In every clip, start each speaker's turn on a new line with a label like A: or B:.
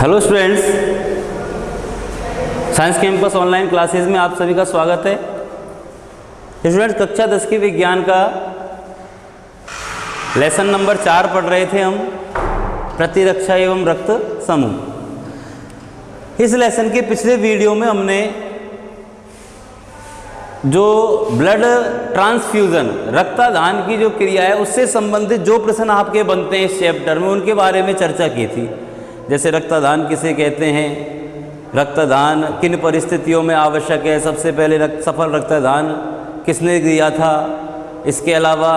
A: Hello students, science campus online classes में आप सभी का स्वागत है। स्टूडेंट्स, कक्षा 10 की विज्ञान का लेसन नंबर 4 पढ़ रहे थे हम, प्रतिरक्षा एवं रक्त समूह। इस लेसन के पिछले वीडियो में हमने जो ब्लड ट्रांसफ्यूज़न, रक्तदान की जो क्रिया है, उससे संबंधित जो प्रश्न आपके बनते हैं इस चैप्टर में, उनके बारे में चर्चा की थी। जैसे रक्तदान किसे कहते हैं, रक्तदान किन परिस्थितियों में आवश्यक है, सबसे पहले सफल रक्तदान किसने दिया था, इसके अलावा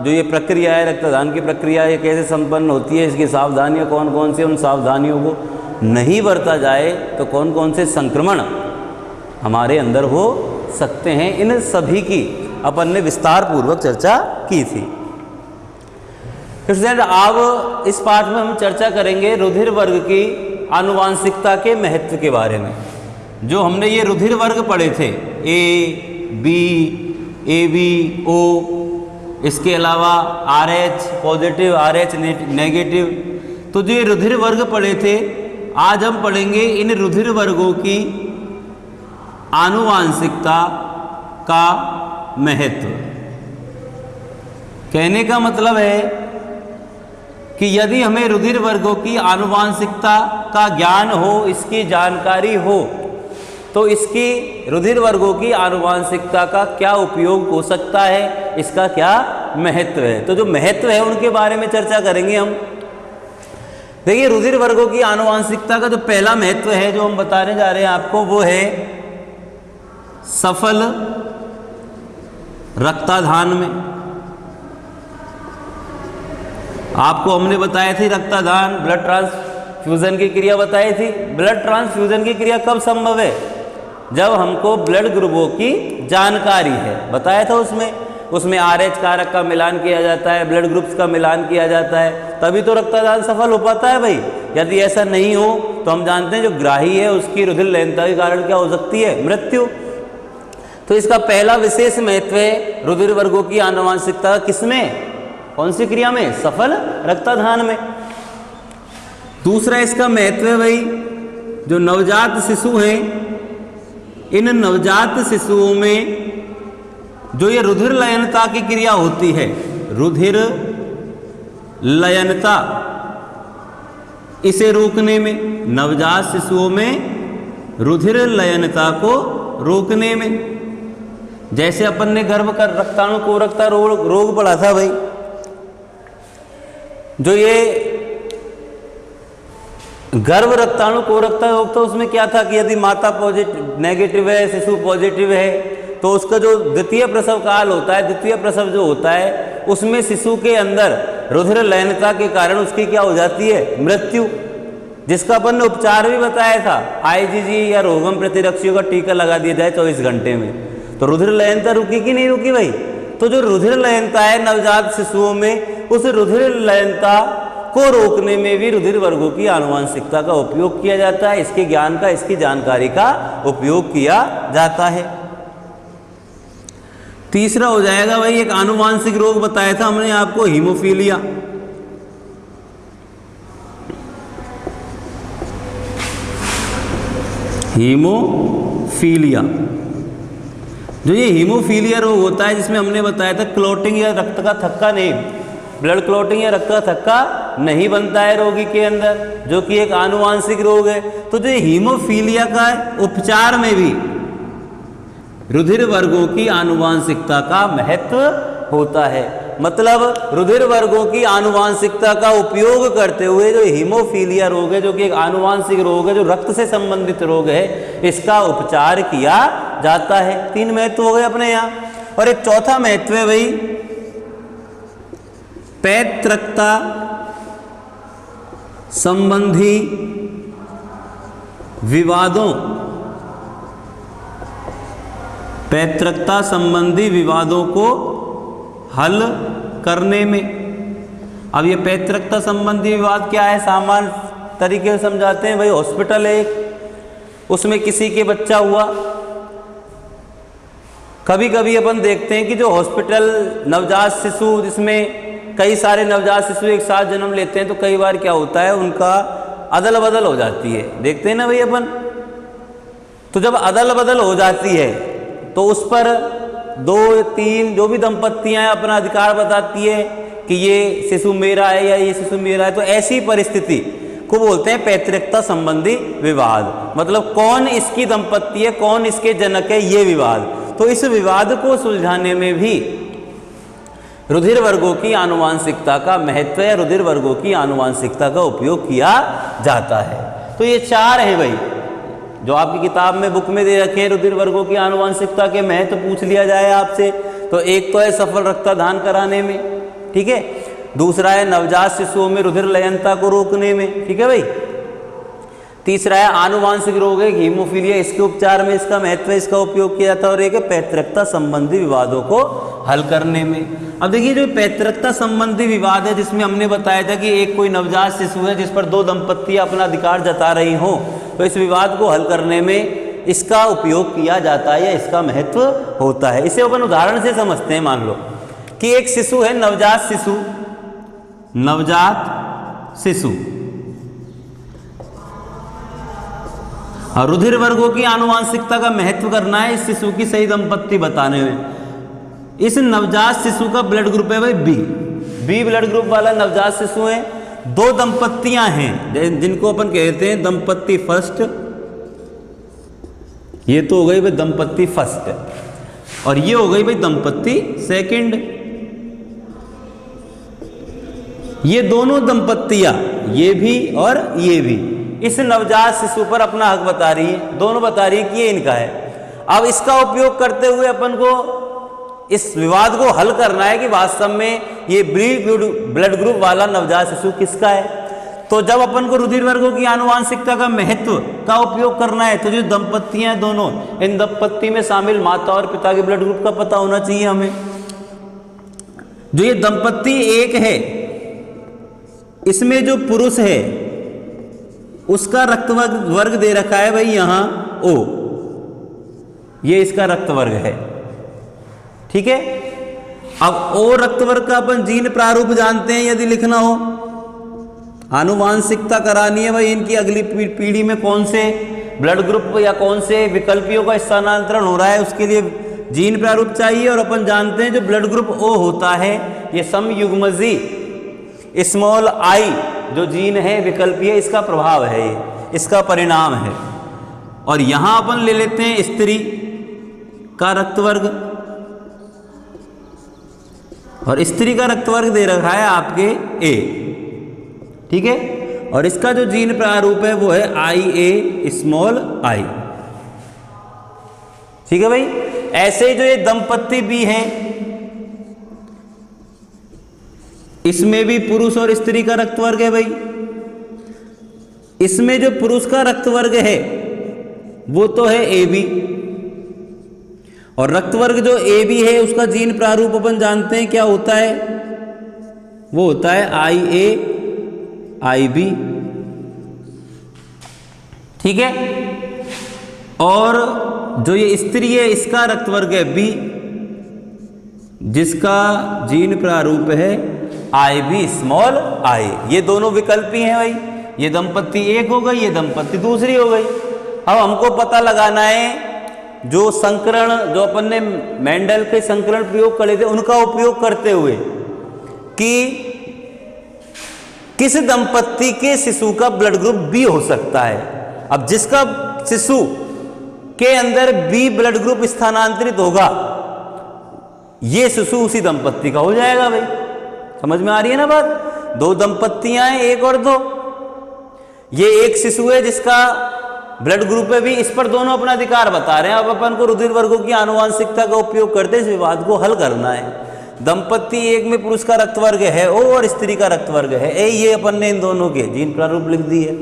A: जो ये प्रक्रिया है, रक्तदान की प्रक्रिया, ये कैसे संपन्न होती है, इसकी सावधानियाँ कौन कौन सी, उन सावधानियों को नहीं बरता जाए तो कौन कौन से संक्रमण हमारे अंदर हो सकते हैं, इन सभी की अपन ने विस्तार पूर्वक चर्चा की थी। स्टूडेंट, अब इस पाठ में हम चर्चा करेंगे रुधिर वर्ग की आनुवांशिकता के महत्व के बारे में। जो हमने ये रुधिर वर्ग पढ़े थे, A B, A B O, इसके अलावा RH पॉजिटिव, RH नेगेटिव, तो जो ये रुधिर वर्ग पढ़े थे, आज हम पढ़ेंगे इन रुधिर वर्गों की आनुवांशिकता का महत्व। कहने का मतलब है कि यदि हमें रुधिर वर्गों की आनुवांशिकता का ज्ञान हो, इसकी जानकारी हो, तो इसकी रुधिर वर्गों की आनुवांशिकता का क्या उपयोग हो सकता है, इसका क्या महत्व है। तो जो महत्व है उनके बारे में चर्चा करेंगे हम। देखिए, रुधिर वर्गों की आनुवांशिकता का जो पहला महत्व है जो हम बताने जा रहे हैं आपको, वो है सफल रक्तदान में। आपको हमने बताया थी रक्तदान, ब्लड ट्रांसफ्यूजन की क्रिया बताई थी। ब्लड ट्रांसफ्यूजन की क्रिया कब संभव है? जब हमको ब्लड ग्रुपों की जानकारी है, बताया था उसमें RH कारक का मिलान किया जाता है, ब्लड ग्रुप्स का मिलान किया जाता है, तभी तो रक्तदान सफल हो पाता है भाई। यदि ऐसा नहीं हो तो हम जानते हैं जो ग्राही है उसकी रुधिर लयनता के कारण क्या हो सकती है? मृत्यु। तो इसका पहला विशेष महत्व है रुधिर वर्गों की आनुवांशिकता किसमें, कौन सी क्रिया में? सफल रक्तदान में। दूसरा इसका महत्व है भाई, जो नवजात शिशु हैं, इन नवजात शिशुओं में जो ये रुधिर लयनता की क्रिया होती है, रुधिर लयनता, इसे रोकने में, नवजात शिशुओं में रुधिर लयनता को रोकने में, जैसे अपन ने गर्भ कर रक्ताणु कोरकता रोग पढ़ा था भाई, जो ये गर्भ रक्ताणु कोरकता रोग था, उसमें क्या था कि यदि माता पॉजिटिव नेगेटिव है, शिशु पॉजिटिव है, तो उसका जो द्वितीय प्रसव काल होता है, द्वितीय प्रसव जो होता है, उसमें शिशु के अंदर रुधिर लयनता के कारण उसकी क्या हो जाती है? मृत्यु। जिसका अपन ने उपचार भी बताया था, IgG या रोगम प्रतिरक्षियों का टीका लगा दिया जाए 24 घंटे में, तो रुधिर लयनता रुकी कि नहीं रुकी भाई? तो जो रुधिर लयनता है नवजात शिशुओं में, उस रुधिर लयनता को रोकने में भी रुधिर वर्गों की आनुवांशिकता का उपयोग किया जाता है। इसके ज्ञान का, इसकी जानकारी का उपयोग किया जाता है। तीसरा हो जाएगा भाई, एक आनुवांशिक रोग बताया था हमने आपको, हीमोफीलिया। हीमोफीलिया, जो ये हीमोफीलिया रोग होता है, जिसमें हमने बताया था क्लॉटिंग या रक्त का थक्का नहीं, ब्लड क्लॉटिंग या रक्त का थक्का नहीं बनता है रोगी के अंदर, जो कि एक आनुवांशिक रोग है। तो जो हीमोफीलिया का उपचार में भी रुधिर वर्गों की आनुवांशिकता का महत्व होता है। मतलब रुधिर वर्गों की आनुवांशिकता का उपयोग करते हुए जो हीमोफीलिया रोग है, जो कि एक आनुवांशिक रोग है, जो रक्त से संबंधित रोग है, इसका उपचार किया जाता है। 3 महत्व हो गए अपने यहाँ। और एक चौथा महत्व है भाई, पैतृकता संबंधी विवादों, पैतृकता संबंधी विवादों को हल करने में। अब ये पैतृकता संबंधी विवाद क्या है, सामान्य तरीके से समझाते हैं भाई। हॉस्पिटल है, उसमें किसी के बच्चा हुआ, कभी कभी अपन देखते हैं कि जो हॉस्पिटल नवजात शिशु, जिसमें कई सारे नवजात शिशु एक साथ जन्म लेते हैं, तो कई बार क्या होता है, उनका अदल बदल हो जाती है। देखते हैं ना भाई अपन। तो जब अदल बदल हो जाती है तो उस पर 2-3 जो भी दंपत्तियां अपना अधिकार बताती है कि ये शिशु मेरा है या ये शिशु मेरा है, तो ऐसी परिस्थिति को बोलते हैं पैतृकता संबंधी विवाद। मतलब कौन इसकी दंपत्ति है, कौन इसके जनक है, ये विवाद। तो इस विवाद को सुलझाने में भी रुधिर वर्गों की आनुवांशिकता का महत्व या रुधिर वर्गों की आनुवांशिकता का उपयोग किया जाता है। तो ये 4 है भाई जो आपकी किताब में बुक में दे रखे हैं। रुधिर वर्गों की आनुवांशिकता के महत्व पूछ लिया जाए आपसे तो एक तो है सफल रक्तदान कराने में, ठीक है। दूसरा है नवजात शिशुओं में रुधिर लयनता को रोकने में, ठीक है भाई। तीसरा है आनुवांशिक रोग है हीमोफीलिया, इसके उपचार में इसका महत्व, इसका उपयोग किया जाता है। और एक है पैतृकता संबंधी विवादों को हल करने में। अब देखिए जो पैतृकता संबंधी विवाद है जिसमें हमने बताया था कि एक कोई नवजात शिशु है जिस पर 2 दंपत्तियां अपना अधिकार जता रही हों, तो इस विवाद को हल करने में इसका उपयोग किया जाता है या इसका महत्व होता है। इसे अपन उदाहरण से समझते हैं। मान लो कि एक शिशु है नवजात शिशु और रुधिर वर्गों की आनुवांशिकता का महत्व करना है इस शिशु की सही दंपत्ति बताने में। इस नवजात शिशु का ब्लड ग्रुप है भाई बी ब्लड ग्रुप वाला नवजात शिशु है। 2 दंपत्तियां हैं जिनको अपन कहते हैं दंपत्ति फर्स्ट, ये तो हो गई भाई दंपत्ति फर्स्ट और ये हो गई भाई दंपत्ति सेकंड। ये दोनों दंपत्तियां, ये भी और ये भी, इस नवजात शिशु पर अपना हक बता रही है। दोनों बता रही है कि ये इनका है। अब इसका उपयोग करते हुए अपन को इस विवाद को हल करना है कि वास्तव में ये ब्लड ग्रुप वाला नवजात शिशु किसका है। तो जब अपन को रुधिर वर्गों की आनुवांशिकता का महत्व का उपयोग करना है तो जो दंपत्तियां दोनों, इन दंपत्ति में शामिल माता और पिता के ब्लड ग्रुप का पता होना चाहिए हमें। जो ये दंपत्ति एक है इसमें जो पुरुष है उसका रक्त वर्ग दे रखा है भाई यहां O, ये इसका रक्त वर्ग है, ठीक है। अब O रक्त वर्ग का अपन जीन प्रारूप जानते हैं। यदि लिखना हो आनुवांशिकता करानी है भाई इनकी अगली पीढ़ी में कौन से ब्लड ग्रुप या कौन से विकल्पियों का स्थानांतरण हो रहा है, उसके लिए जीन प्रारूप चाहिए। और अपन जानते हैं जो ब्लड ग्रुप O होता है ये समयुग्मजी स्मॉल I जो जीन है विकल्पीय, इसका प्रभाव है, ये इसका परिणाम है। और यहां अपन ले लेते हैं स्त्री का रक्तवर्ग और स्त्री का रक्तवर्ग दे रखा है आपके A, ठीक है। और इसका जो जीन प्रारूप है वो है IA स्मॉल I, ठीक है भाई। ऐसे ही जो ये दंपत्ति भी है इसमें भी पुरुष और स्त्री का रक्तवर्ग है भाई। इसमें जो पुरुष का रक्तवर्ग है वो तो है AB और रक्तवर्ग जो AB है उसका जीन प्रारूप अपन जानते हैं क्या होता है, वो होता है IA IB, ठीक है। और जो ये स्त्री है इसका रक्तवर्ग है B जिसका जीन प्रारूप है IB स्मॉल I। ये दोनों विकल्पी हैं भाई, ये दंपत्ति एक हो गई, ये दंपत्ति दूसरी हो गई। अब हमको पता लगाना है जो संकरण, जो अपन ने मेंडल के संकरण प्रयोग करे थे उनका उपयोग करते हुए कि किस दंपत्ति के शिशु का ब्लड ग्रुप B हो सकता है। अब जिसका शिशु के अंदर B ब्लड ग्रुप स्थानांतरित होगा ये शिशु उसी दंपत्ति का हो जाएगा भाई। समझ में आ रही है ना बात। 2 दंपत्तियां हैं, 1 और 2। ये एक शिशु है जिसका ब्लड ग्रुप है भी, इस पर दोनों अपना अधिकार बता रहे हैं। अब अपन को रुधिर वर्गों की आनुवांशिकता का उपयोग करते इस विवाद को हल करना है। दंपत्ति एक में पुरुष का रक्तवर्ग है O और स्त्री का रक्तवर्ग है A, ये अपन ने इन दोनों के जीन प्रारूप लिख दी है।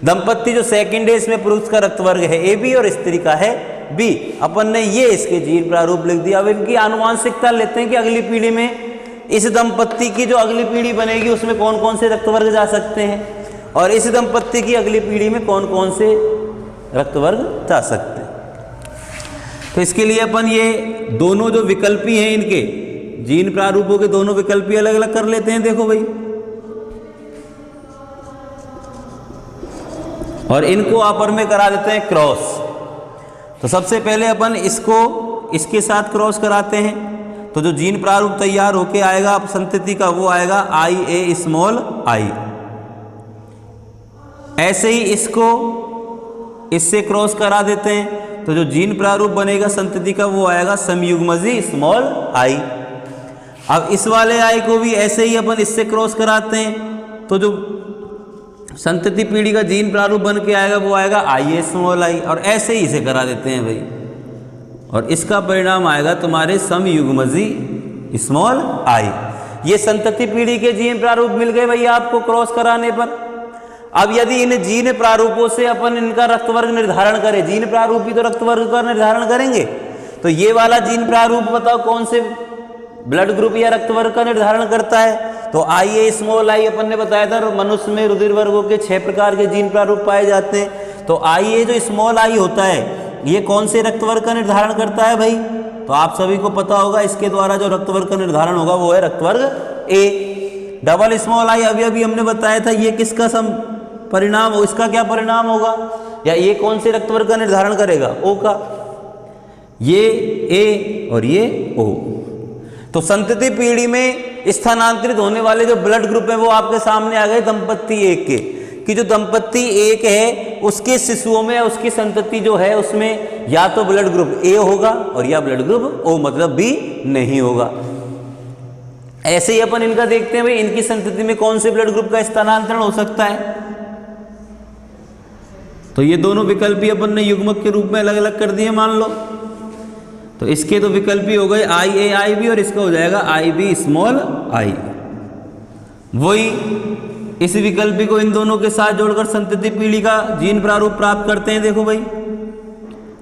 A: दंपत्ति जो सेकंड है इसमें पुरुष का रक्तवर्ग है AB और स्त्री का है B, अपन ने ये इसके जीन प्रारूप लिख दिया। अब इनकी आनुवांशिकता लेते हैं कि अगली पीढ़ी में इस दंपत्ति की जो अगली पीढ़ी बनेगी उसमें कौन कौन से रक्तवर्ग जा सकते हैं और इस दंपत्ति की अगली पीढ़ी में कौन कौन से रक्तवर्ग जा सकते हैं। तो इसके लिए अपन ये दोनों जो विकल्पी हैं इनके जीन प्रारूपों के दोनों विकल्पी अलग अलग कर लेते हैं। देखो भाई और इनको अपर में करा देते हैं क्रॉस। तो सबसे पहले अपन इसको इसके साथ क्रॉस कराते हैं, तो जो जीन प्रारूप तैयार होके आएगा संतति का वो आएगा IA। ऐसे ही इसको इससे क्रॉस करा देते हैं, तो जो जीन प्रारूप बनेगा संतति का वो आएगा समयुग्मजी i। अब इस वाले आई को भी ऐसे ही अपन इससे क्रॉस कराते हैं, तो जो संतति पीढ़ी का जीन प्रारूप बन के आएगा वो आएगा IA, और ऐसे ही इसे करा देते हैं भाई, और इसका परिणाम आएगा तुम्हारे समयुग्मजी i। ये संतति पीढ़ी के जीन प्रारूप मिल गए भैया आपको क्रॉस कराने पर। अब यदि इन जीन प्रारूपों से अपन इनका रक्तवर्ग निर्धारण करें, जीन प्रारूप ही तो रक्तवर्ग का निर्धारण करेंगे, तो ये वाला जीन प्रारूप बताओ कौन से ब्लड ग्रुप या रक्तवर्ग का निर्धारण करता है? तो IA अपन ने बताया था मनुष्य में रुधिर वर्गों के 6 प्रकार के जीन प्रारूप पाए जाते हैं। तो IA जो i होता है ये कौन से रक्तवर्ग का निर्धारण करता है भाई? तो आप सभी को पता होगा इसके द्वारा जो रक्तवर्ग का निर्धारण होगा वो है रक्तवर्ग A। डबल i अभी हमने बताया था ये किसका परिणाम हो, इसका क्या परिणाम होगा, या ये कौन से रक्तवर्ग का निर्धारण करेगा? O का। ये A और ये O। तो संतति पीढ़ी में स्थानांतरित होने वाले जो ब्लड ग्रुप है वो आपके सामने आ गए दंपत्ति एक के, कि जो दंपत्ति एक है उसके शिशुओं में उसकी संतति जो है उसमें या तो ब्लड ग्रुप A होगा और या ब्लड ग्रुप O मतलब B नहीं होगा। ऐसे ही अपन इनका देखते हैं भाई इनकी संतति में कौन से ब्लड ग्रुप का स्थानांतरण हो सकता है। तो ये दोनों विकल्प ही अपन ने युग्मक के रूप में अलग अलग कर दिए मान लो। तो इसके तो विकल्प ही हो गए IAIB और इसका हो जाएगा IB। वही इस विकल्प को इन दोनों के साथ जोड़कर संतति पीढ़ी का जीन प्रारूप प्राप्त करते हैं। देखो भाई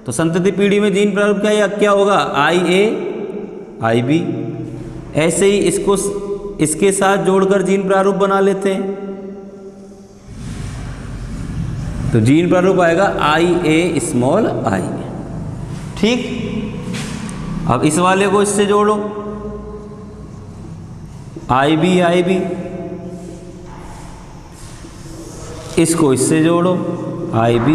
A: तो संतति पीढ़ी में जीन प्रारूप क्या होगा? IAIB। ऐसे ही इसको इसके साथ जोड़कर जीन प्रारूप बना लेते हैं, तो जीन प्रारूप आएगा IA। ठीक। अब इस वाले को इससे जोड़ो IB, इसको इससे जोड़ो IB।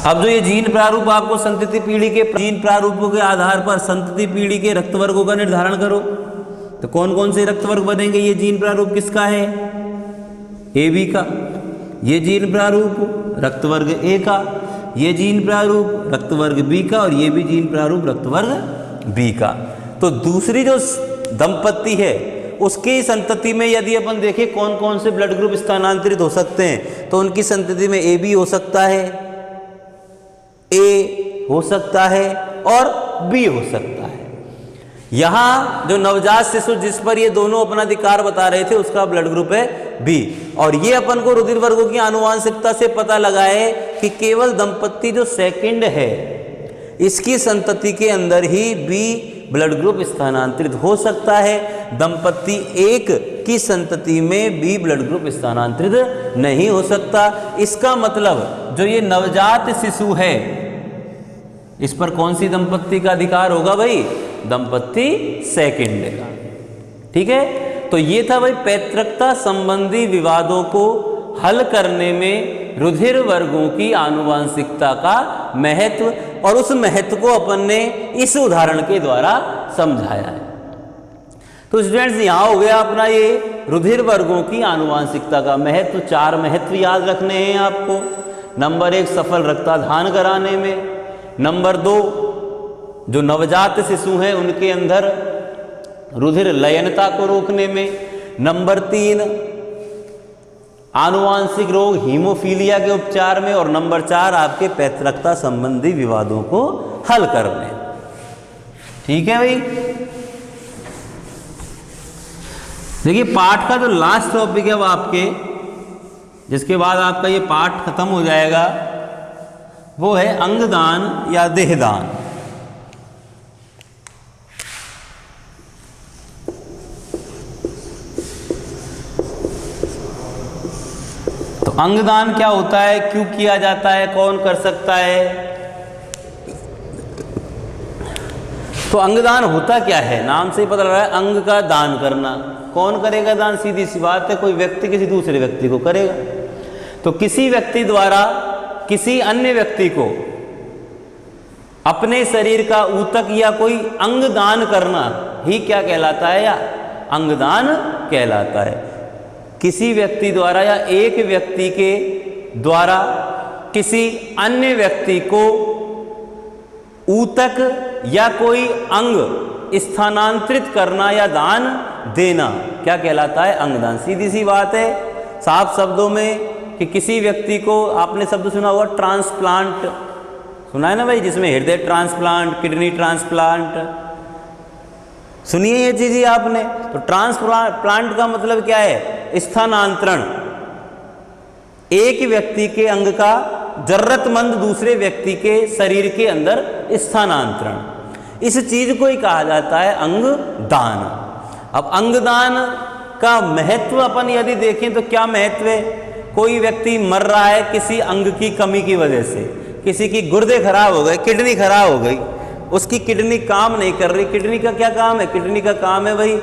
A: अब जो ये जीन प्रारूप आपको संतति पीढ़ी के जीन प्रारूपों के आधार पर संतति पीढ़ी के रक्तवर्गों का निर्धारण करो, तो कौन कौन से रक्तवर्ग बनेंगे? ये जीन प्रारूप किसका है? AB का। ये जीन प्रारूप रक्तवर्ग A का, ये जीन प्रारूप रक्तवर्ग B का, और ये भी जीन प्रारूप रक्तवर्ग B का। तो दूसरी जो दंपत्ति है उसकी संतति में यदि अपन देखें कौन कौन से ब्लड ग्रुप स्थानांतरित हो सकते हैं, तो उनकी संतति में AB हो सकता है, A हो सकता है और B हो सकता है। यहाँ जो नवजात शिशु जिस पर ये दोनों अपना अधिकार बता रहे थे उसका ब्लड ग्रुप है B, और ये अपन को रुधिर वर्गों की आनुवांशिकता से पता लगा है कि केवल दंपत्ति जो सेकंड है इसकी संतति के अंदर ही B ब्लड ग्रुप स्थानांतरित हो सकता है, दंपत्ति एक की संतति में B ब्लड ग्रुप स्थानांतरित नहीं हो सकता। इसका मतलब जो ये नवजात शिशु है इस पर कौन सी दंपत्ति का अधिकार होगा भाई? दंपत्ति सेकंड का। ठीक है, तो ये था भाई पैतृकता संबंधी विवादों को हल करने में रुधिर वर्गों की आनुवांशिकता का महत्व, और उस महत्व को अपन ने इस उदाहरण के द्वारा समझाया है। तो स्टूडेंट्स यहाँ हो गया अपना ये रुधिर वर्गों की आनुवांशिकता का महत्व। 4 महत्व याद रखने हैं आपको। नंबर 1 सफल रक्ताधान कराने में, नंबर 2 जो नवजात शिशु हैं उनके अंदर रुधिर लयनता को रोकने में, नंबर 3 आनुवांशिक रोग हीमोफीलिया के उपचार में, और नंबर 4 आपके पैतृकता संबंधी विवादों को हल करने। ठीक है भाई। देखिए पाठ का जो लास्ट टॉपिक है वो आपके, जिसके बाद आपका ये पाठ खत्म हो जाएगा, वो है अंगदान या देहदान। तो अंगदान क्या होता है, क्यों किया जाता है, कौन कर सकता है? तो अंगदान होता क्या है? नाम से ही पता लग रहा है अंग का दान करना। कौन करेगा दान? सीधी सी बात है, कोई व्यक्ति किसी दूसरे व्यक्ति को करेगा। तो किसी व्यक्ति द्वारा किसी अन्य व्यक्ति को अपने शरीर का ऊतक या कोई अंग दान करना ही क्या कहलाता है? या अंगदान कहलाता है। किसी व्यक्ति द्वारा या एक व्यक्ति के द्वारा किसी अन्य व्यक्ति को ऊतक या कोई अंग स्थानांतरित करना या दान देना क्या कहलाता है? अंगदान। सीधी सी बात है, साफ शब्दों में, कि किसी व्यक्ति को, आपने शब्द सुना हुआ ट्रांसप्लांट, सुना है ना भाई, जिसमें हृदय ट्रांसप्लांट, किडनी ट्रांसप्लांट, सुनिए ये चीज़ आपने। तो ट्रांसप्लांट का मतलब क्या है? स्थानांतरण। एक व्यक्ति के अंग का जरूरतमंद दूसरे व्यक्ति के शरीर के अंदर स्थानांतरण, इस चीज को ही कहा जाता है अंगदान। अब अंगदान का महत्व अपन यदि देखें तो क्या महत्व है? कोई व्यक्ति मर रहा है किसी अंग की कमी की वजह से, किसी की गुर्दे खराब हो गए, किडनी खराब हो गई, उसकी किडनी काम नहीं कर रही। किडनी का क्या काम है? किडनी का काम है भाई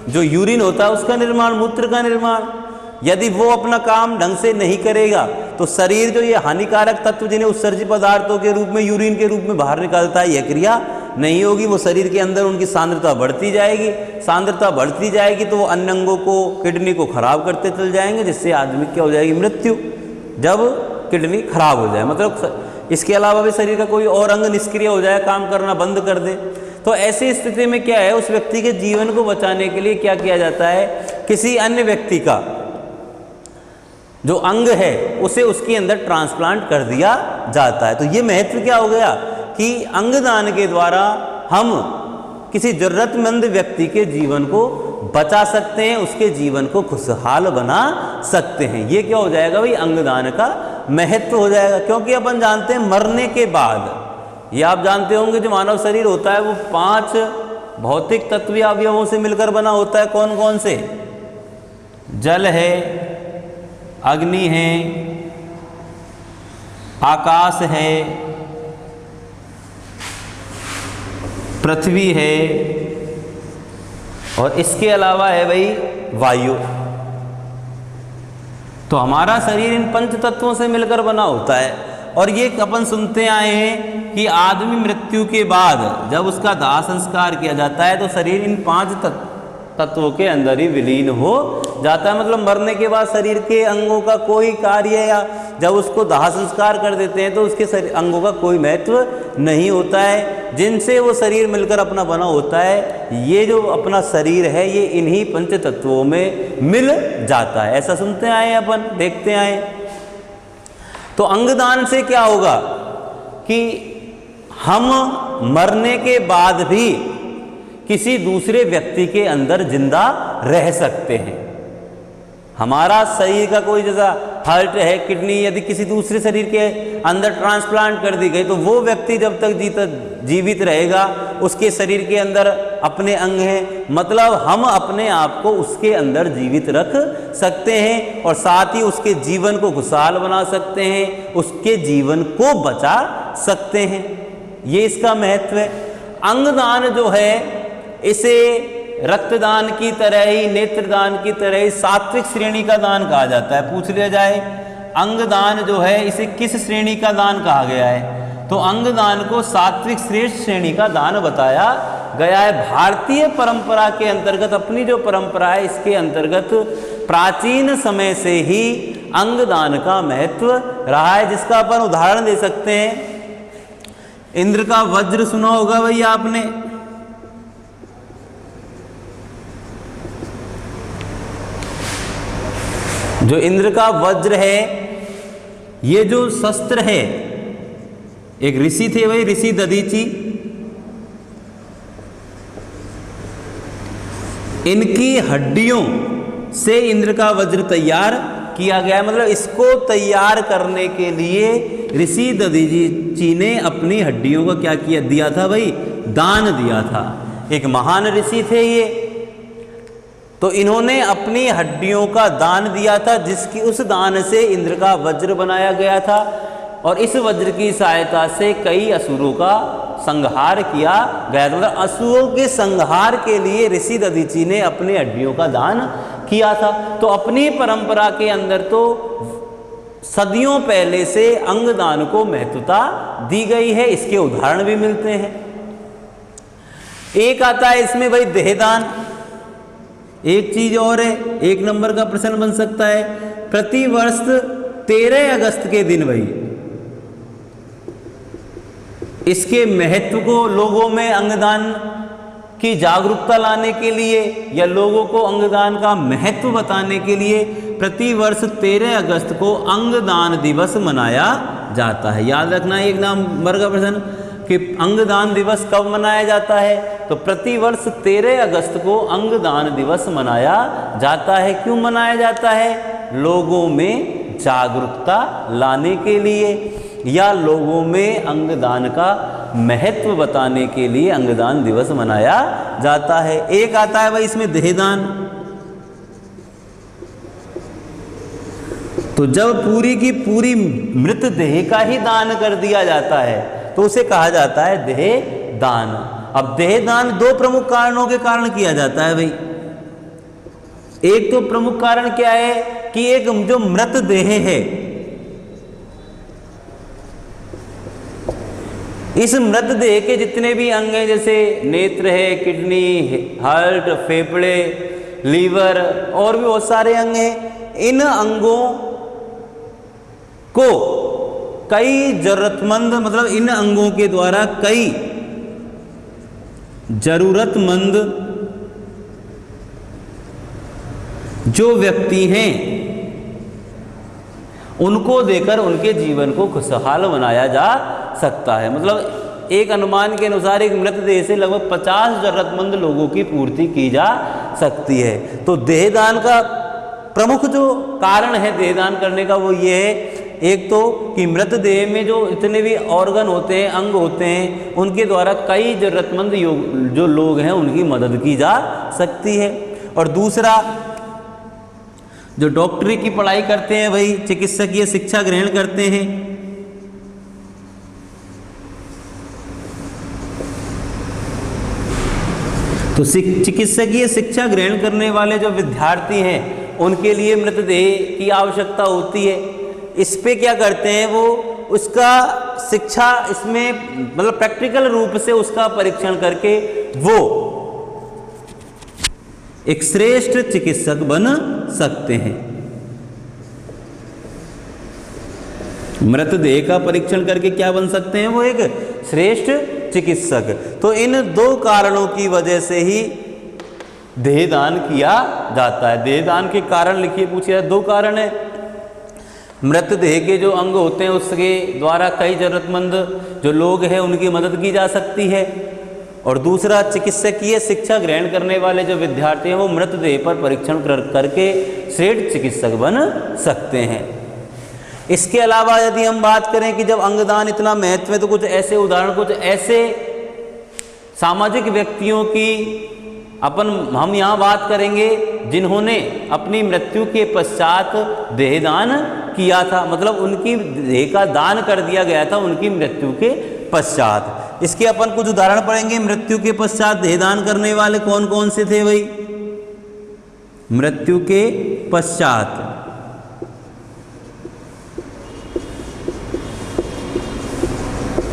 A: जो यूरिन होता है उसका निर्माण, मूत्र का निर्माण। यदि वो अपना काम ढंग से नहीं करेगा तो शरीर जो ये हानिकारक तत्व जिन्हें उत्सर्जित पदार्थों के रूप में, यूरिन के रूप में बाहर निकालता है, यह क्रिया नहीं होगी। वो शरीर के अंदर उनकी सांद्रता बढ़ती जाएगी, सांद्रता बढ़ती जाएगी तो वो अन्य अंगों को, किडनी को खराब करते चल जाएंगे, जिससे आदमी क्या हो जाएगी? मृत्यु, जब किडनी खराब हो जाए। मतलब इसके अलावा भी शरीर का कोई और अंग निष्क्रिय हो जाए, काम करना बंद कर दे। तो ऐसी स्थिति में क्या है? उस व्यक्ति के जीवन को बचाने के लिए क्या किया जाता है? किसी अन्य व्यक्ति का जो अंग है उसे उसके अंदर ट्रांसप्लांट कर दिया जाता है। तो ये महत्व क्या हो गया कि अंगदान के द्वारा हम किसी जरूरतमंद व्यक्ति के जीवन को बचा सकते हैं, उसके जीवन को खुशहाल बना सकते हैं। ये क्या हो जाएगा भाई? अंगदान का महत्व हो जाएगा। क्योंकि अपन जानते हैं मरने के बाद, ये आप जानते होंगे, जो मानव शरीर होता है वो 5 भौतिक तत्वीय अवयवों से मिलकर बना होता है। कौन कौन से? जल है, अग्नि है, आकाश है, पृथ्वी है, और इसके अलावा है भाई वायु। तो हमारा शरीर इन 5 तत्वों से मिलकर बना होता है। और ये अपन सुनते आए हैं कि आदमी मृत्यु के बाद जब उसका दाह संस्कार किया जाता है तो शरीर इन 5 तत्वों के अंदर ही विलीन हो जाता है। मतलब मरने के बाद शरीर के अंगों का कोई कार्य, या जब उसको दाह संस्कार कर देते हैं तो उसके अंगों का कोई महत्व नहीं होता है, जिनसे वो शरीर मिलकर अपना बना होता है। ये जो अपना शरीर है ये इन्हीं 5 तत्वों में मिल जाता है। ऐसा सुनते आए अपन, देखते आए। तो अंगदान से क्या होगा कि हम मरने के बाद भी किसी दूसरे व्यक्ति के अंदर जिंदा रह सकते हैं। हमारा शरीर का कोई, जैसा हार्ट है, किडनी, यदि किसी दूसरे शरीर के अंदर ट्रांसप्लांट कर दी गई तो वो व्यक्ति जब तक जीवित रहेगा उसके शरीर के अंदर अपने अंग हैं। मतलब हम अपने आप को उसके अंदर जीवित रख सकते हैं और साथ ही उसके जीवन को खुशहाल बना सकते हैं, उसके जीवन को बचा सकते हैं। ये इसका महत्व है। अंगदान जो है इसे रक्तदान की तरह ही, नेत्रदान की तरह ही सात्विक श्रेणी का दान कहा जाता है। पूछ लिया जाए अंगदान जो है इसे किस श्रेणी का दान कहा गया है, तो अंगदान को सात्विक श्रेष्ठ श्रेणी का दान बताया गया है। भारतीय परंपरा के अंतर्गत, अपनी जो परंपरा है इसके अंतर्गत प्राचीन समय से ही अंगदान का महत्व रहा है, जिसका अपन उदाहरण दे सकते हैं। इंद्र का वज्र सुना होगा भैया आपने। जो इंद्र का वज्र है, ये जो शस्त्र है, एक ऋषि थे भाई, ऋषि दधीची, इनकी हड्डियों से इंद्र का वज्र तैयार किया गया है। मतलब इसको तैयार करने के लिए ऋषि दधीची ने अपनी हड्डियों को क्या किया, दिया था भाई, दान दिया था। एक महान ऋषि थे ये, तो इन्होंने अपनी हड्डियों का दान दिया था, जिसकी उस दान से इंद्र का वज्र बनाया गया था। और इस वज्र की सहायता से कई असुरों का संहार किया गया। मतलब असुरों के संहार के लिए ऋषि दधीचि ने अपने हड्डियों का दान किया था। तो अपनी परंपरा के अंदर तो सदियों पहले से अंगदान को महत्वता दी गई है। इसके उदाहरण भी मिलते हैं। एक आता है इसमें भाई देहदान। एक चीज और है, एक नंबर का प्रश्न बन सकता है, प्रति वर्ष 13 अगस्त के दिन भाई इसके महत्व को लोगों में अंगदान की जागरूकता लाने के लिए या लोगों को अंगदान का महत्व बताने के लिए प्रति वर्ष 13 अगस्त को अंगदान दिवस मनाया जाता है। याद रखना एक नंबर का प्रश्न कि अंगदान दिवस कब मनाया जाता है। तो प्रति वर्ष 13 अगस्त को अंगदान दिवस मनाया जाता है। क्यों मनाया जाता है? लोगों में जागरूकता लाने के लिए या लोगों में अंगदान का महत्व बताने के लिए अंगदान दिवस मनाया जाता है। एक आता है भाई इसमें देहदान। तो जब पूरी की पूरी मृत देह का ही दान कर दिया जाता है तो उसे कहा जाता है देहदान। अब देहदान दो प्रमुख कारणों के कारण किया जाता है भाई। एक तो प्रमुख कारण क्या है कि एक जो मृत देह है, इस मृत देह के जितने भी अंग हैं, जैसे नेत्र है, किडनी, हार्ट, फेफड़े, लीवर और भी बहुत सारे अंग हैं, इन अंगों को कई जरूरतमंद, मतलब इन अंगों के द्वारा कई जरूरतमंद जो व्यक्ति हैं उनको देकर उनके जीवन को खुशहाल बनाया जा सकता है। मतलब एक अनुमान के अनुसार एक मृतदेह से लगभग 50 जरूरतमंद लोगों की पूर्ति की जा सकती है। तो देहदान का प्रमुख जो कारण है देहदान करने का वो ये है, एक तो कि मृतदेह में जो इतने भी ऑर्गन होते हैं, अंग होते हैं, उनके द्वारा कई जरूरतमंद जो लोग हैं उनकी मदद की जा सकती है। और दूसरा, जो डॉक्टरी की पढ़ाई करते हैं भाई, चिकित्सकीय शिक्षा ग्रहण करते हैं, तो चिकित्सकीय शिक्षा ग्रहण करने वाले जो विद्यार्थी हैं उनके लिए मृतदेह की आवश्यकता होती है। इस पे क्या करते हैं वो, उसका शिक्षा इसमें मतलब प्रैक्टिकल रूप से उसका परीक्षण करके वो एक श्रेष्ठ चिकित्सक बन सकते हैं। मृतदेह का परीक्षण करके क्या बन सकते हैं वो, एक श्रेष्ठ चिकित्सक। तो इन दो कारणों की वजह से ही देहदान किया जाता है। देहदान के कारण लिखिए, पूछिए, दो कारण है। मृतदेह के जो अंग होते हैं उसके द्वारा कई जरूरतमंद जो लोग हैं उनकी मदद की जा सकती है। और दूसरा, चिकित्सकीय शिक्षा ग्रहण करने वाले जो विद्यार्थी हैं वो मृतदेह पर परीक्षण करके श्रेष्ठ चिकित्सक बन सकते हैं। इसके अलावा यदि हम बात करें कि जब अंगदान इतना महत्व है तो कुछ ऐसे उदाहरण, कुछ ऐसे सामाजिक व्यक्तियों की हम यहाँ बात करेंगे जिन्होंने अपनी मृत्यु के पश्चात देहदान किया था। मतलब उनकी देह का दान कर दिया गया था उनकी मृत्यु के पश्चात। इसके अपन कुछ उदाहरण पढ़ेंगे। मृत्यु के पश्चात देहदान करने वाले कौन कौन से थे भाई? मृत्यु के पश्चात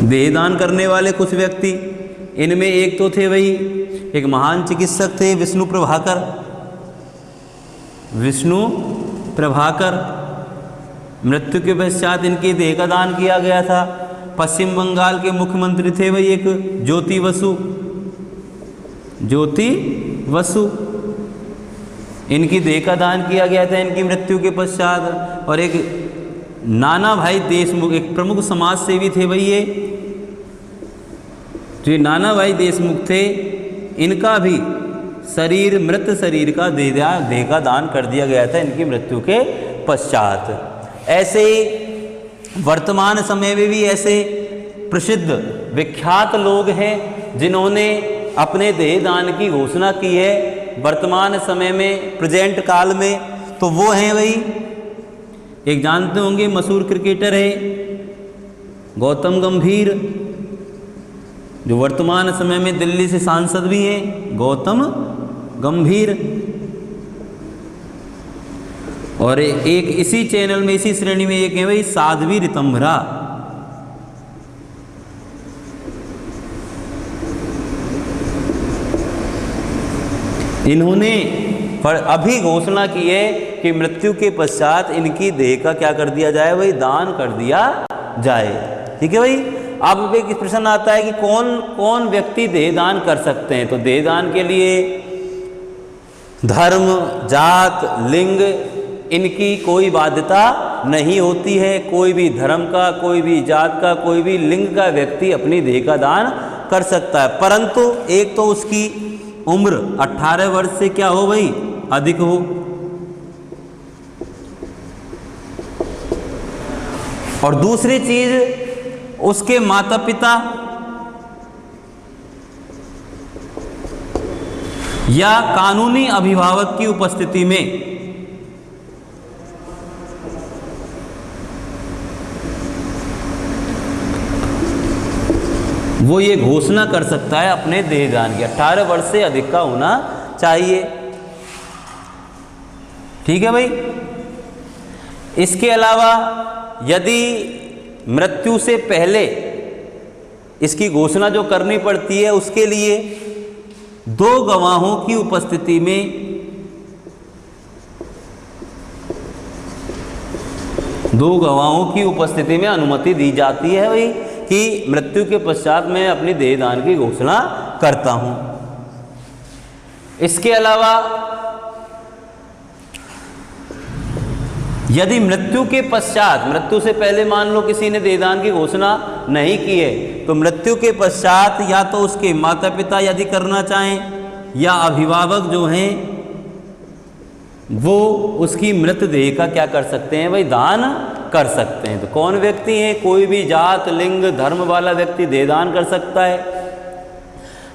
A: देहदान करने वाले कुछ व्यक्ति, इनमें एक तो थे भाई, एक महान चिकित्सक थे विष्णु प्रभाकर। विष्णु प्रभाकर मृत्यु के पश्चात इनके देह का दान किया गया था। पश्चिम बंगाल के मुख्यमंत्री थे भाई एक ज्योति बसु। ज्योति बसु, इनकी देह का दान किया गया था इनकी मृत्यु के पश्चात। और एक नाना भाई देशमुख, एक प्रमुख समाज सेवी थे भाई ये, जो नाना भाई देशमुख थे, इनका भी शरीर, मृत शरीर का देह का दान कर दिया गया था इनकी मृत्यु के पश्चात। ऐसे ही वर्तमान समय में भी ऐसे प्रसिद्ध विख्यात लोग हैं जिन्होंने अपने देह दान की घोषणा की है वर्तमान समय में, प्रेजेंट काल में। तो वो हैं भाई, एक जानते होंगे मशहूर क्रिकेटर है गौतम गंभीर, जो वर्तमान समय में दिल्ली से सांसद भी हैं, गौतम गंभीर। और एक इसी चैनल में इसी श्रेणी में एक है भाई साध्वी ऋतंभरा। इन्होंने अभी घोषणा की है कि मृत्यु के पश्चात इनकी देह का क्या कर दिया जाए भाई, दान कर दिया जाए। ठीक है भाई। अब एक प्रश्न आता है कि कौन कौन व्यक्ति देह दान कर सकते हैं। तो देह दान के लिए धर्म, जात, लिंग इनकी कोई बाध्यता नहीं होती है। कोई भी धर्म का, कोई भी जात का, कोई भी लिंग का व्यक्ति अपनी देह का दान कर सकता है, परंतु एक तो उसकी उम्र 18 वर्ष से क्या हो भाई, अधिक हो। और दूसरी चीज उसके माता पिता या कानूनी अभिभावक की उपस्थिति में वो ये घोषणा कर सकता है अपने देह दान की। 18 वर्ष से अधिक का होना चाहिए। ठीक है भाई। इसके अलावा यदि मृत्यु से पहले इसकी घोषणा जो करनी पड़ती है, उसके लिए 2 गवाहों की उपस्थिति में अनुमति दी जाती है भाई कि मृत्यु के पश्चात मैं अपनी देह दान की घोषणा करता हूं। इसके अलावा यदि मृत्यु के पश्चात, मृत्यु से पहले मान लो किसी ने देहदान की घोषणा नहीं की है, तो मृत्यु के पश्चात या तो उसके माता पिता यदि करना चाहें या अभिभावक जो हैं वो उसकी मृतदेह का क्या कर सकते हैं भाई, दान कर सकते हैं। तो कौन व्यक्ति है, कोई भी जात, लिंग, धर्म वाला व्यक्ति देहदान कर सकता है।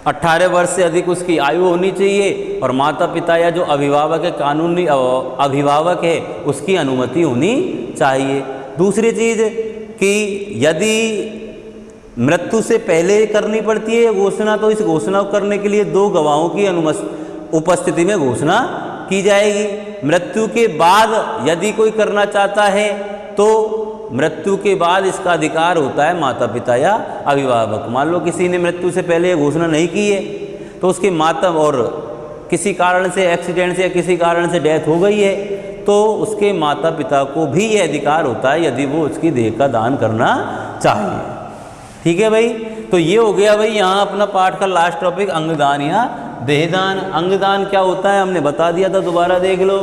A: 18 वर्ष से अधिक उसकी आयु होनी चाहिए और माता पिता या जो अभिभावक है, कानूनी अभिभावक है, उसकी अनुमति होनी चाहिए। दूसरी चीज़ कि यदि मृत्यु से पहले करनी पड़ती है घोषणा, तो इस घोषणा करने के लिए 2 गवाहों की उपस्थिति में घोषणा की जाएगी। मृत्यु के बाद यदि कोई करना चाहता है तो मृत्यु के बाद इसका अधिकार होता है माता पिता या अभिभावक। मान लो किसी ने मृत्यु से पहले घोषणा नहीं की है तो उसके माता, और किसी कारण से एक्सीडेंट से या किसी कारण से डेथ हो गई है, तो उसके माता पिता को भी यह अधिकार होता है यदि वो उसकी देह का दान करना चाहिए। ठीक है भाई। तो ये हो गया भाई यहाँ अपना पाठ का लास्ट टॉपिक, अंगदान या देहदान। अंगदान क्या होता है हमने बता दिया था, दोबारा देख लो।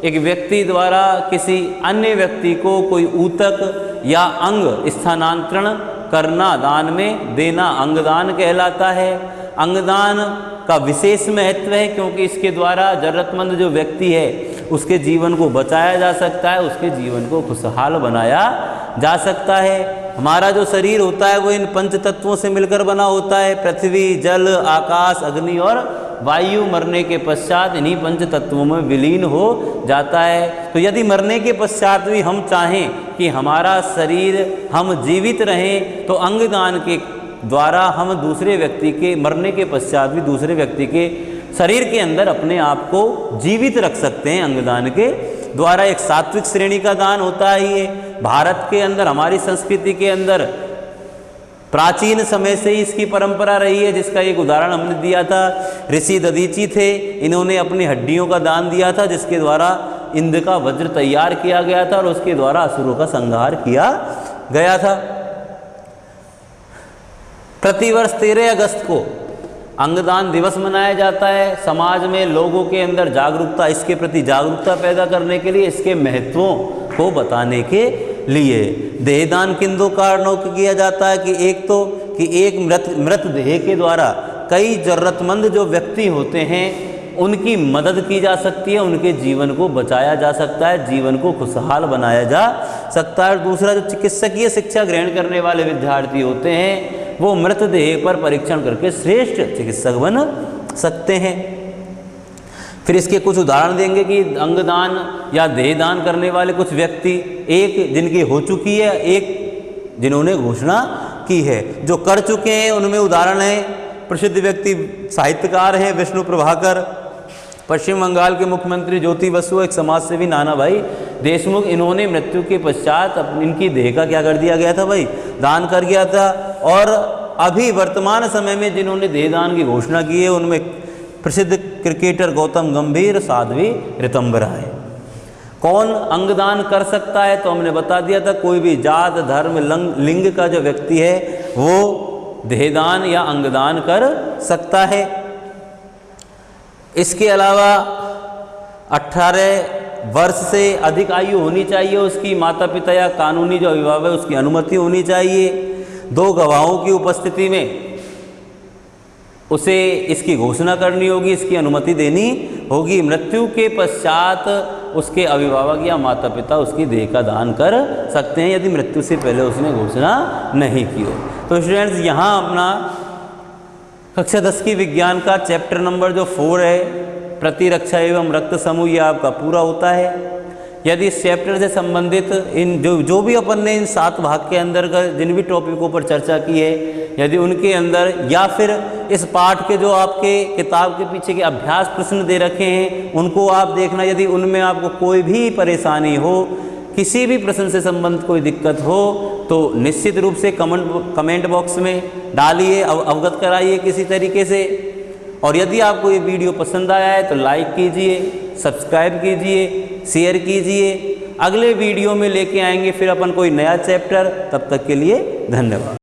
A: एक व्यक्ति द्वारा किसी अन्य व्यक्ति को कोई ऊतक या अंग स्थानांतरण करना, दान में देना अंगदान कहलाता है। अंगदान का विशेष महत्व है क्योंकि इसके द्वारा जरूरतमंद जो व्यक्ति है उसके जीवन को बचाया जा सकता है, उसके जीवन को खुशहाल बनाया जा सकता है। हमारा जो शरीर होता है वो इन 5 तत्वों से मिलकर बना होता है, पृथ्वी, जल, आकाश, अग्नि और वायु। मरने के पश्चात इन्हीं 5 तत्वों में विलीन हो जाता है। तो यदि मरने के पश्चात भी हम चाहें कि हमारा शरीर, हम जीवित रहें, तो अंगदान के द्वारा हम दूसरे व्यक्ति के मरने के पश्चात भी दूसरे व्यक्ति के शरीर के अंदर अपने आप को जीवित रख सकते हैं। अंगदान के द्वारा एक सात्विक श्रेणी का दान होता है ये। भारत के अंदर, हमारी संस्कृति के अंदर प्राचीन समय से ही इसकी परंपरा रही है, जिसका एक उदाहरण हमने दिया था। ऋषि दधीची थे, इन्होंने अपनी हड्डियों का दान दिया था, जिसके द्वारा इंद्र का वज्र तैयार किया गया था और उसके द्वारा असुरों का संहार किया गया था। प्रतिवर्ष 13 अगस्त को अंगदान दिवस मनाया जाता है। समाज में लोगों के अंदर जागरूकता, इसके प्रति जागरूकता पैदा करने के लिए, इसके महत्वों को बताने के लिए। देहदान किन 2 कारणों के किया जाता है कि एक तो कि एक मृतदेह के द्वारा कई जरूरतमंद जो व्यक्ति होते हैं उनकी मदद की जा सकती है, उनके जीवन को बचाया जा सकता है, जीवन को खुशहाल बनाया जा सकता है। दूसरा, जो चिकित्सकीय शिक्षा ग्रहण करने वाले विद्यार्थी होते हैं वो मृतदेह पर परीक्षण करके श्रेष्ठ चिकित्सक बन सकते हैं। फिर इसके कुछ उदाहरण देंगे कि अंगदान या देहदान करने वाले कुछ व्यक्ति, एक जिनकी हो चुकी है, एक जिन्होंने घोषणा की है। जो कर चुके हैं उनमें उदाहरण है, प्रसिद्ध व्यक्ति साहित्यकार हैं विष्णु प्रभाकर, पश्चिम बंगाल के मुख्यमंत्री ज्योति बसु, एक समाजसेवी नानाभाई देशमुख। इन्होंने मृत्यु के पश्चात इनकी देह का क्या कर दिया गया था भाई, दान कर गया था। और अभी वर्तमान समय में जिन्होंने देह दान की घोषणा की है उनमें प्रसिद्ध क्रिकेटर गौतम गंभीर, साध्वी ऋतंभरा है। कौन अंगदान कर सकता है, तो हमने बता दिया था कोई भी जात धर्म लिंग का जो व्यक्ति है वो देहदान या अंगदान कर सकता है। इसके अलावा 18 वर्ष से अधिक आयु होनी चाहिए उसकी, माता पिता या कानूनी जो अभिभावक है उसकी अनुमति होनी चाहिए। 2 गवाहों की उपस्थिति में उसे इसकी घोषणा करनी होगी, इसकी अनुमति देनी होगी। मृत्यु के पश्चात उसके अभिभावक या माता पिता उसकी देह का दान कर सकते हैं यदि मृत्यु से पहले उसने घोषणा नहीं की हो। तो स्टूडेंट्स यहाँ अपना कक्षा 10 की विज्ञान का चैप्टर नंबर जो 4 है प्रतिरक्षा एवं रक्त समूह, ये आपका पूरा होता है। यदि इस चैप्टर से संबंधित इन जो भी अपन ने इन 7 भाग के अंदर का जिन भी टॉपिकों पर चर्चा की है, यदि उनके अंदर या फिर इस पाठ के जो आपके किताब के पीछे के अभ्यास प्रश्न दे रखे हैं उनको आप देखना। यदि उनमें आपको कोई भी परेशानी हो, किसी भी प्रश्न से संबंधित कोई दिक्कत हो तो निश्चित रूप से कमेंट बॉक्स में डालिए, अवगत कराइए किसी तरीके से। और यदि आपको ये वीडियो पसंद आया है तो लाइक कीजिए, सब्सक्राइब कीजिए, शेयर कीजिए। अगले वीडियो में लेके आएंगे फिर अपन कोई नया चैप्टर, तब तक के लिए धन्यवाद।